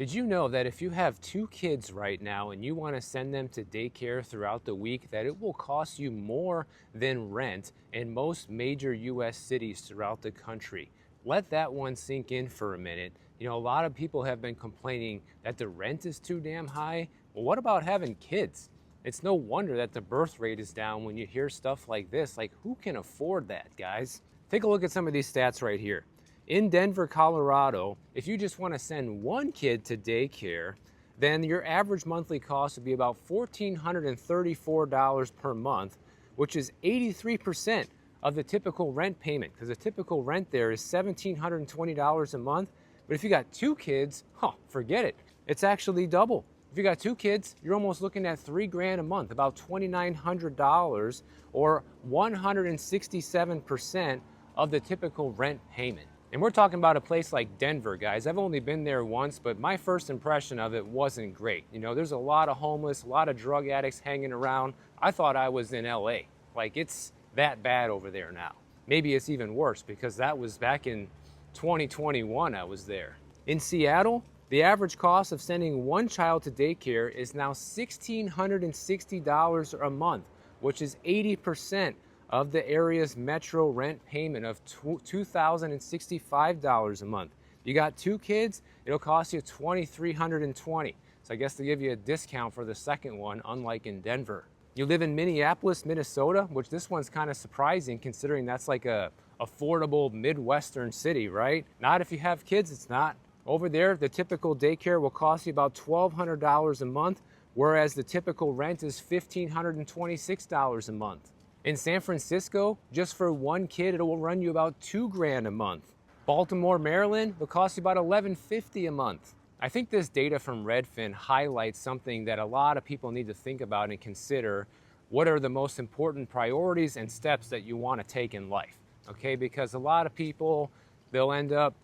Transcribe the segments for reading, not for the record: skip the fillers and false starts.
Did you know that if you have two kids right now and you want to send them to daycare throughout the week, that it will cost you more than rent in most major US cities throughout the country? Let that one sink in for a minute. You know, a lot of people have been complaining that the rent is too damn high. Well, what about having kids? It's no wonder that the birth rate is down when you hear stuff like this. Like, who can afford that, guys? Take a look at some of these stats right here. In Denver, Colorado, if you just want to send one kid to daycare, then your average monthly cost would be about $1,434 per month, which is 83% of the typical rent payment, because the typical rent there is $1,720 a month. But if you got two kids, forget it. It's actually double. If you got two kids, you're almost looking at $3,000 a month, about $2,900, or 167% of the typical rent payment. And we're talking about a place like Denver, guys. I've only been there once, but my first impression of it wasn't great. You know, there's a lot of homeless, a lot of drug addicts hanging around. I thought I was in LA. Like, it's that bad over there now. Maybe it's even worse, because that was back in 2021 I was there. In Seattle, the average cost of sending one child to daycare is now $1,660 a month, which is 80% of the area's metro rent payment of $2,065 a month. You got two kids, it'll cost you $2,320. So I guess they give you a discount for the second one, unlike in Denver. You live in Minneapolis, Minnesota, which this one's kind of surprising considering that's like a affordable Midwestern city, right? Not if you have kids, it's not. Over there, the typical daycare will cost you about $1,200 a month, whereas the typical rent is $1,526 a month. In San Francisco, just for one kid, it will run you about $2,000 a month. Baltimore, Maryland will cost you about $1,150 a month. I think this data from Redfin highlights something that a lot of people need to think about and consider. What are the most important priorities and steps that you want to take in life? Okay, because a lot of people, they'll end up,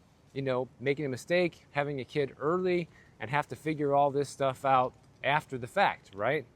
making a mistake, having a kid early, and have to figure all this stuff out after the fact, right?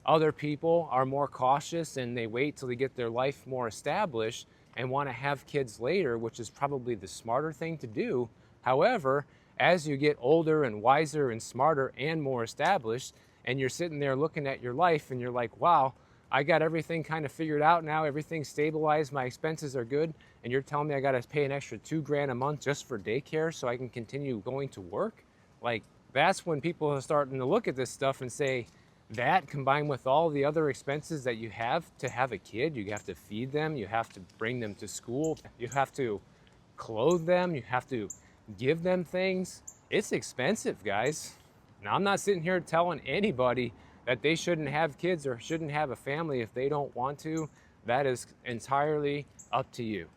Other people are more cautious and they wait till they get their life more established and want to have kids later, which is probably the smarter thing to do. However, as you get older and wiser and smarter and more established, and you're sitting there looking at your life and you're like, wow, I got everything kind of figured out now, everything's stabilized, my expenses are good, and you're telling me I got to pay an extra $2,000 a month just for daycare so I can continue going to work? Like, that's when people are starting to look at this stuff and say, that combined with all the other expenses that you have to have a kid, you have to feed them, you have to bring them to school, you have to clothe them, you have to give them things. It's expensive, guys. Now, I'm not sitting here telling anybody that they shouldn't have kids or shouldn't have a family if they don't want to. That is entirely up to you.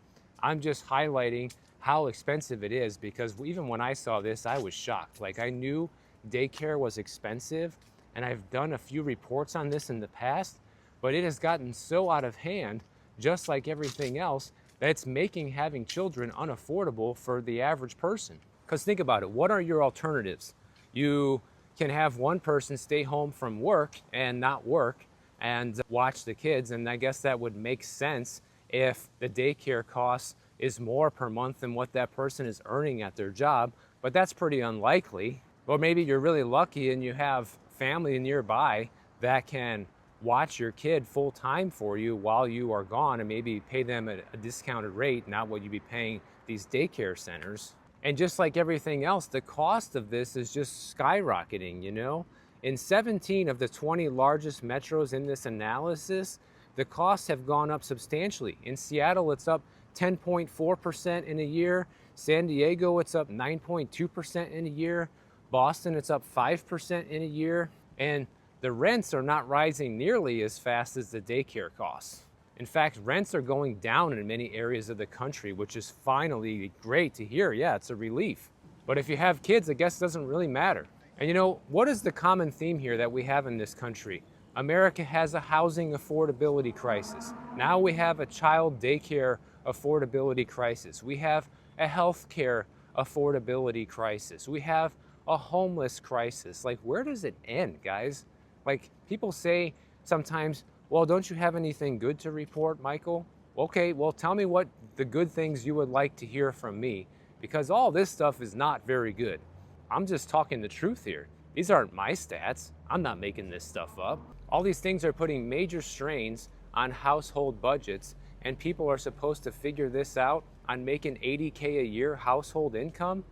I'm just highlighting how expensive it is, because even when I saw this, I was shocked. Like, I knew daycare was expensive, and I've done a few reports on this in the past, but it has gotten so out of hand, just like everything else, that it's making having children unaffordable for the average person. Because think about it, what are your alternatives? You can have one person stay home from work and not work and watch the kids, and I guess that would make sense if the daycare cost is more per month than what that person is earning at their job, but that's pretty unlikely. Or maybe you're really lucky and you have family nearby that can watch your kid full time for you while you are gone and maybe pay them at a discounted rate, not what you'd be paying these daycare centers. And just like everything else, the cost of this is just skyrocketing, In 17 of the 20 largest metros in this analysis, the costs have gone up substantially. In Seattle, it's up 10.4% in a year. San Diego, it's up 9.2% in a year. Boston, it's up 5% in a year. And the rents are not rising nearly as fast as the daycare costs. In fact, rents are going down in many areas of the country, which is finally great to hear. Yeah, it's a relief. But if you have kids, I guess it doesn't really matter. And what is the common theme here that we have in this country? America has a housing affordability crisis. Now we have a child daycare affordability crisis. We have a healthcare affordability crisis. We have a homeless crisis. Like, where does it end, guys? Like, people say sometimes, well, don't you have anything good to report, Michael? Okay, well, tell me what the good things you would like to hear from me, because all this stuff is not very good. I'm just talking the truth here. These aren't my stats. I'm not making this stuff up. All these things are putting major strains on household budgets, and people are supposed to figure this out on making $80K a year household income?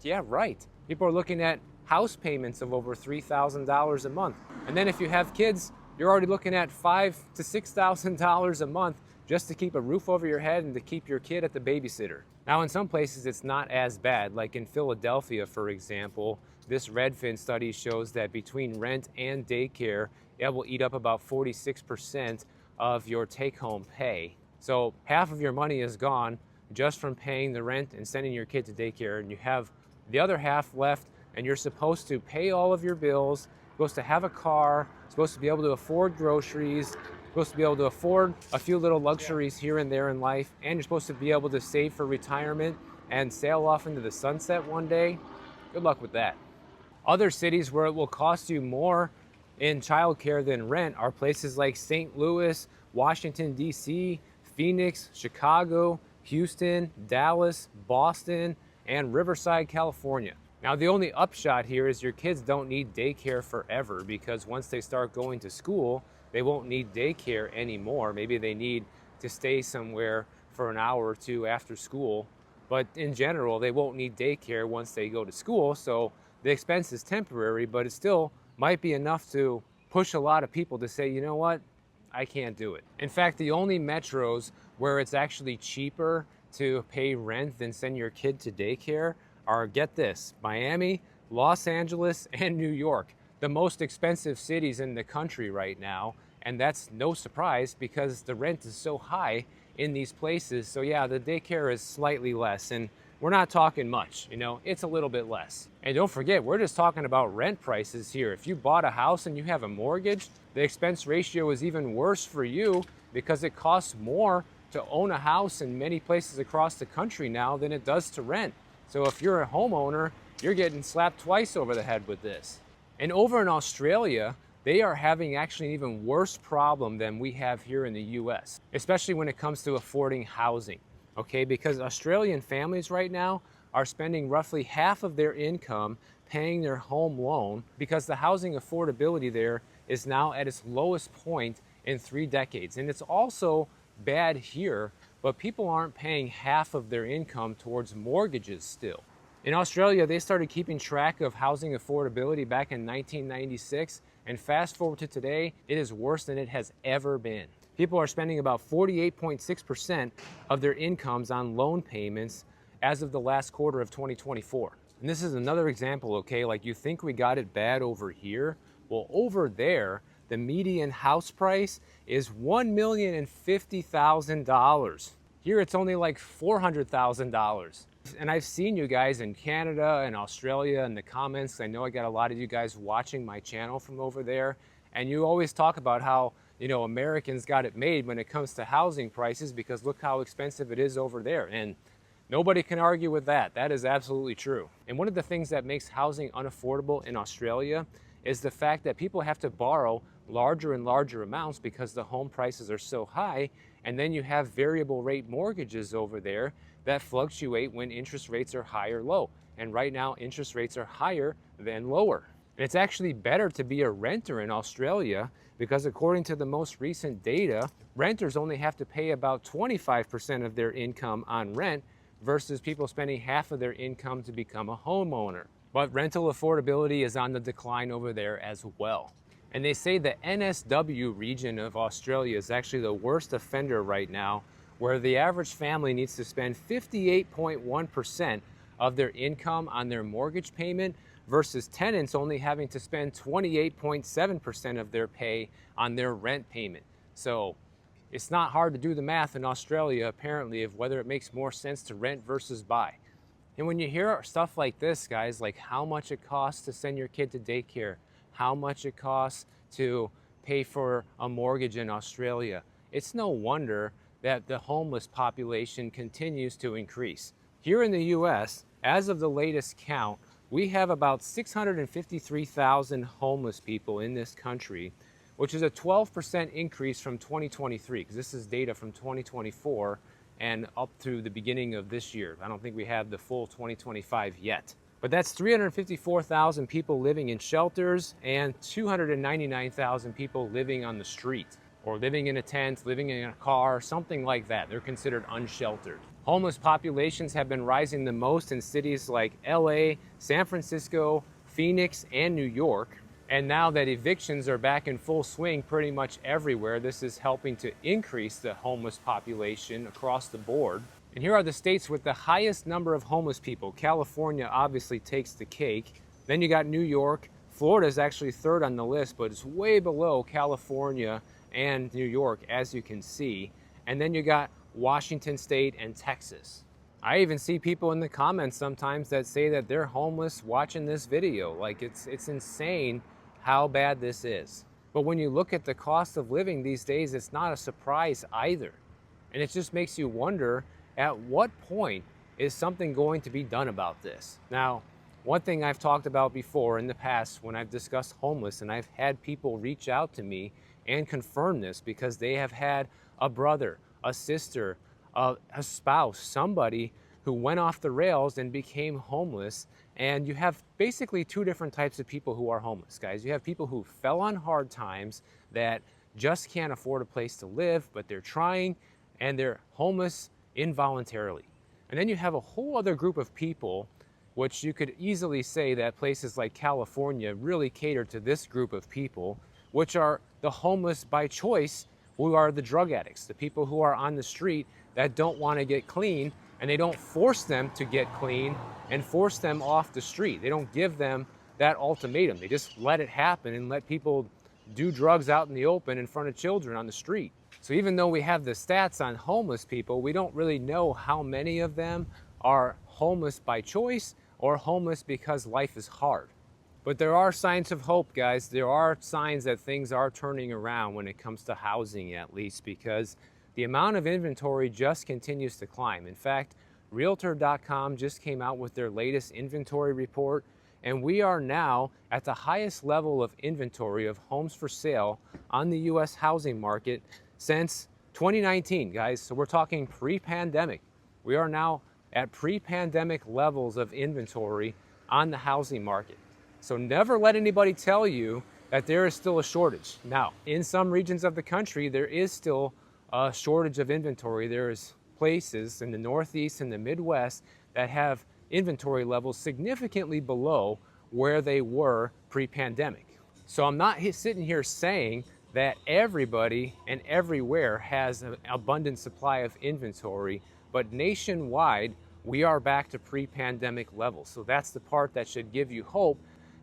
Yeah, right. People are looking at house payments of over $3,000 a month. And then if you have kids, you're already looking at $5,000 to $6,000 a month just to keep a roof over your head and to keep your kid at the babysitter. Now, in some places, it's not as bad. Like in Philadelphia, for example, this Redfin study shows that between rent and daycare, it will eat up about 46% of your take-home pay. So half of your money is gone just from paying the rent and sending your kid to daycare, and you have the other half left, and you're supposed to pay all of your bills, supposed to have a car, supposed to be able to afford groceries, supposed to be able to afford a few little luxuries here and there in life, and you're supposed to be able to save for retirement and sail off into the sunset one day. Good luck with that. Other cities where it will cost you more in childcare than rent are places like St. Louis, Washington, D.C., Phoenix, Chicago, Houston, Dallas, Boston, and Riverside, California. Now, the only upshot here is your kids don't need daycare forever, because once they start going to school, they won't need daycare anymore. Maybe they need to stay somewhere for an hour or two after school, but in general, they won't need daycare once they go to school. So the expense is temporary, but it still might be enough to push a lot of people to say, you know what, I can't do it. In fact, the only metros where it's actually cheaper to pay rent than send your kid to daycare are, get this, Miami, Los Angeles, and New York, the most expensive cities in the country right now. And that's no surprise because the rent is so high in these places. So yeah, the daycare is slightly less, and we're not talking much, it's a little bit less. And don't forget, we're just talking about rent prices here. If you bought a house and you have a mortgage, the expense ratio is even worse for you because it costs more to own a house in many places across the country now than it does to rent. So if you're a homeowner, you're getting slapped twice over the head with this. And over in Australia, they are having actually an even worse problem than we have here in the US, especially when it comes to affording housing. Okay, because Australian families right now are spending roughly half of their income paying their home loan because the housing affordability there is now at its lowest point in 3 decades. And it's also bad here, but people aren't paying half of their income towards mortgages still. In Australia, they started keeping track of housing affordability back in 1996, and fast forward to today, it is worse than it has ever been. People are spending about 48.6% of their incomes on loan payments as of the last quarter of 2024. And this is another example, okay? Like, you think we got it bad over here? Well, over there, the median house price is $1,050,000. Here it's only like $400,000. And I've seen you guys in Canada and Australia in the comments. I know I got a lot of you guys watching my channel from over there. And you always talk about how, Americans got it made when it comes to housing prices because look how expensive it is over there. And nobody can argue with that. That is absolutely true. And one of the things that makes housing unaffordable in Australia is the fact that people have to borrow larger and larger amounts because the home prices are so high. And then you have variable rate mortgages over there that fluctuate when interest rates are high or low. And right now, interest rates are higher than lower. And it's actually better to be a renter in Australia because according to the most recent data, renters only have to pay about 25% of their income on rent versus people spending half of their income to become a homeowner. But rental affordability is on the decline over there as well. And they say the NSW region of Australia is actually the worst offender right now, where the average family needs to spend 58.1% of their income on their mortgage payment versus tenants only having to spend 28.7% of their pay on their rent payment. So it's not hard to do the math in Australia, apparently, of whether it makes more sense to rent versus buy. And when you hear stuff like this, guys, like how much it costs to send your kid to daycare, how much it costs to pay for a mortgage in Australia, it's no wonder that the homeless population continues to increase. Here in the US, as of the latest count, we have about 653,000 homeless people in this country, which is a 12% increase from 2023, because this is data from 2024 and up through the beginning of this year. I don't think we have the full 2025 yet. But that's 354,000 people living in shelters and 299,000 people living on the street or living in a tent, living in a car, something like that. They're considered unsheltered. Homeless populations have been rising the most in cities like LA, San Francisco, Phoenix, and New York. And now that evictions are back in full swing pretty much everywhere, this is helping to increase the homeless population across the board. And here are the states with the highest number of homeless people. California obviously takes the cake. Then you got New York. Florida is actually third on the list, but it's way below California and New York, as you can see. And then you got Washington State and Texas. I even see people in the comments sometimes that say that they're homeless watching this video. Like it's insane how bad this is. But when you look at the cost of living these days, it's not a surprise either. And it just makes you wonder, at what point is something going to be done about this? Now, one thing I've talked about before in the past when I've discussed homeless, and I've had people reach out to me and confirm this because they have had a brother, a sister, a spouse, somebody who went off the rails and became homeless. And you have basically two different types of people who are homeless, guys. You have people who fell on hard times that just can't afford a place to live, but they're trying, and they're homeless involuntarily. And then you have a whole other group of people, which you could easily say that places like California really cater to this group of people, which are the homeless by choice, who are the drug addicts, the people who are on the street that don't want to get clean, and they don't force them to get clean and force them off the street. They don't give them that ultimatum. They just let it happen and let people do drugs out in the open in front of children on the street. So even though we have the stats on homeless people, we don't really know how many of them are homeless by choice or homeless because life is hard. But there are signs of hope, guys. There are signs that things are turning around when it comes to housing, at least, because the amount of inventory just continues to climb. In fact, Realtor.com just came out with their latest inventory report, and we are now at the highest level of inventory of homes for sale on the U.S. housing market since 2019, guys. So we're talking pre-pandemic. We are now at pre-pandemic levels of inventory on the housing market. So never let anybody tell you that there is still a shortage. Now, in some regions of the country, there is still a shortage of inventory. There's places in the Northeast and the Midwest that have inventory levels significantly below where they were pre-pandemic. So I'm not sitting here saying that everybody and everywhere has an abundant supply of inventory, but nationwide, we are back to pre-pandemic levels. So that's the part that should give you hope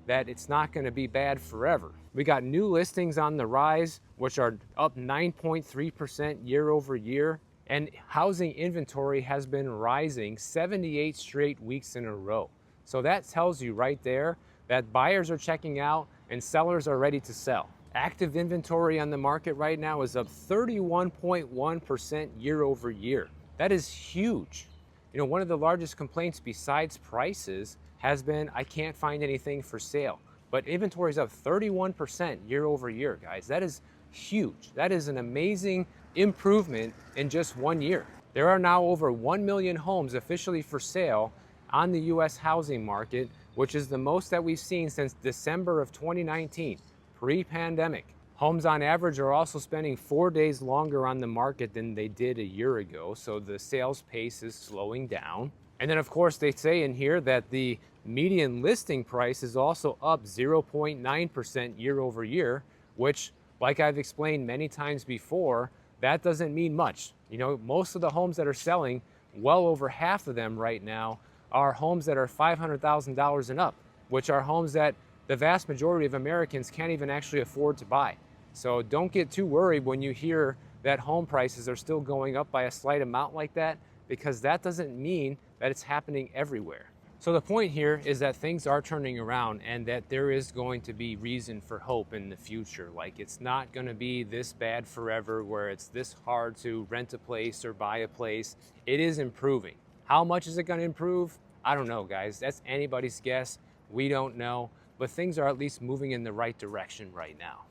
that it's not going to be bad forever. We got new listings on the rise, which are up 9.3% year over year. And housing inventory has been rising 78 straight weeks in a row. So that tells you right there that buyers are checking out and sellers are ready to sell. Active inventory on the market right now is up 31.1% year over year. That is huge. You know, one of the largest complaints besides prices has been, I can't find anything for sale. But inventory is up 31% year over year, guys. That is huge. That is an amazing improvement in just 1 year. There are now over 1 million homes officially for sale on the U.S. housing market, which is the most that we've seen since December of 2019, pre-pandemic. Homes on average are also spending 4 days longer on the market than they did a year ago, so the sales pace is slowing down. And then of course they say in here that the median listing price is also up 0.9% year over year, which, like I've explained many times before, that doesn't mean much. You know, most of the homes that are selling, well over half of them right now, are homes that are $500,000 and up, which are homes that the vast majority of Americans can't even actually afford to buy. So don't get too worried when you hear that home prices are still going up by a slight amount like that, because that doesn't mean that it's happening everywhere. So the point here is that things are turning around and that there is going to be reason for hope in the future. Like, it's not going to be this bad forever where it's this hard to rent a place or buy a place. It is improving. How much is it going to improve? I don't know, guys. That's anybody's guess. We don't know, but things are at least moving in the right direction right now.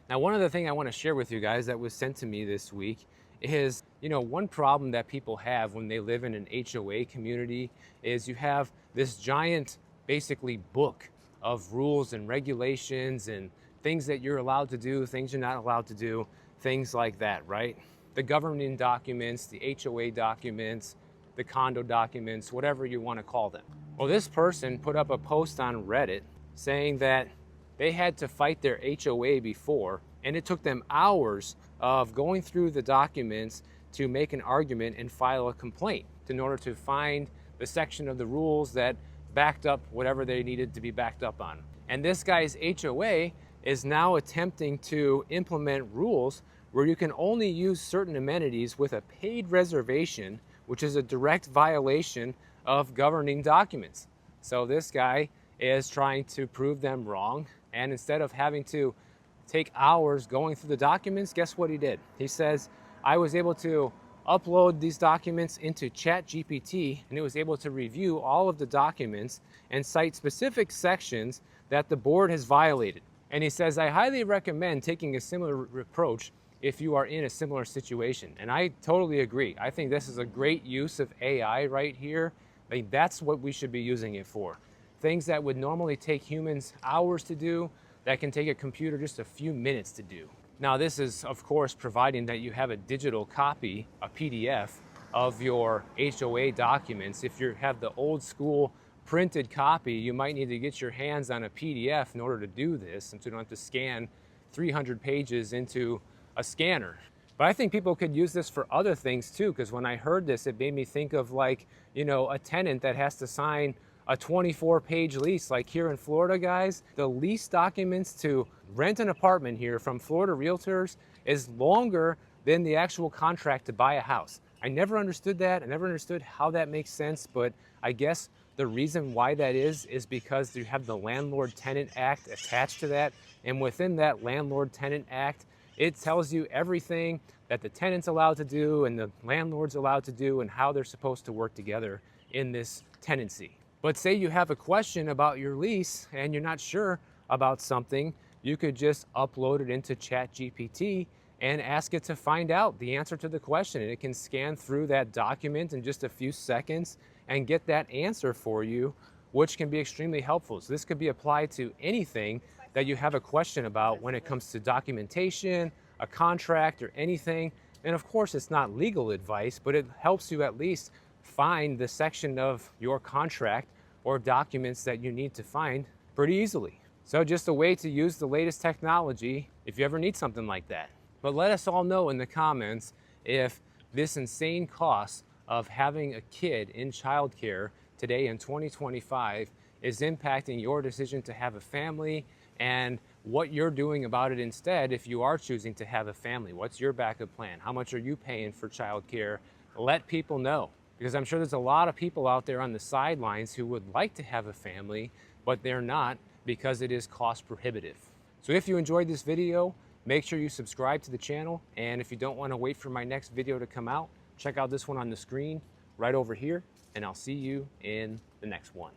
Now, one other thing I want to share with you guys that was sent to me this week is, one problem that people have when they live in an HOA community is you have this giant basically book of rules and regulations and things that you're allowed to do, things you're not allowed to do, things like that, right? The governing documents, the HOA documents, the condo documents, whatever you want to call them. Well, this person put up a post on Reddit saying that they had to fight their HOA before, and it took them hours of going through the documents to make an argument and file a complaint in order to find the section of the rules that backed up whatever they needed to be backed up on. And this guy's HOA is now attempting to implement rules where you can only use certain amenities with a paid reservation, which is a direct violation of governing documents. So this guy is trying to prove them wrong, and instead of having to take hours going through the documents, guess what he did? He says, I was able to upload these documents into Chat GPT, and it was able to review all of the documents and cite specific sections that the board has violated. And he says, I highly recommend taking a similar approach if you are in a similar situation. And I totally agree. I think this is a great use of AI right here. Like, that's what we should be using it for. Things that would normally take humans hours to do, that can take a computer just a few minutes to do. Now, this is, of course, providing that you have a digital copy, a PDF, of your HOA documents. If you have the old school printed copy, you might need to get your hands on a PDF in order to do this, and so you don't have to scan 300 pages into a scanner. But I think people could use this for other things too, because when I heard this, it made me think of, like, you know, a tenant that has to sign a 24-page lease. Like here in Florida, guys, the lease documents to rent an apartment here from Florida Realtors is longer than the actual contract to buy a house. I never understood that. I never understood how that makes sense, but I guess the reason why that is because you have the Landlord-Tenant Act attached to that, and within that Landlord-Tenant Act, it tells you everything that the tenant's allowed to do and the landlord's allowed to do and how they're supposed to work together in this tenancy. But say you have a question about your lease and you're not sure about something, you could just upload it into Chat GPT and ask it to find out the answer to the question. And it can scan through that document in just a few seconds and get that answer for you, which can be extremely helpful. So this could be applied to anything that you have a question about when it comes to documentation, a contract, or anything. And of course, it's not legal advice, but it helps you at least find the section of your contract or documents that you need to find pretty easily. So just a way to use the latest technology if you ever need something like that. But let us all know in the comments if this insane cost of having a kid in childcare today in 2025 is impacting your decision to have a family, and what you're doing about it instead if you are choosing to have a family. What's your backup plan? How much are you paying for childcare? Let people know, because I'm sure there's a lot of people out there on the sidelines who would like to have a family, but they're not because it is cost prohibitive. So if you enjoyed this video, make sure you subscribe to the channel, and if you don't want to wait for my next video to come out, check out this one on the screen right over here, and I'll see you in the next one.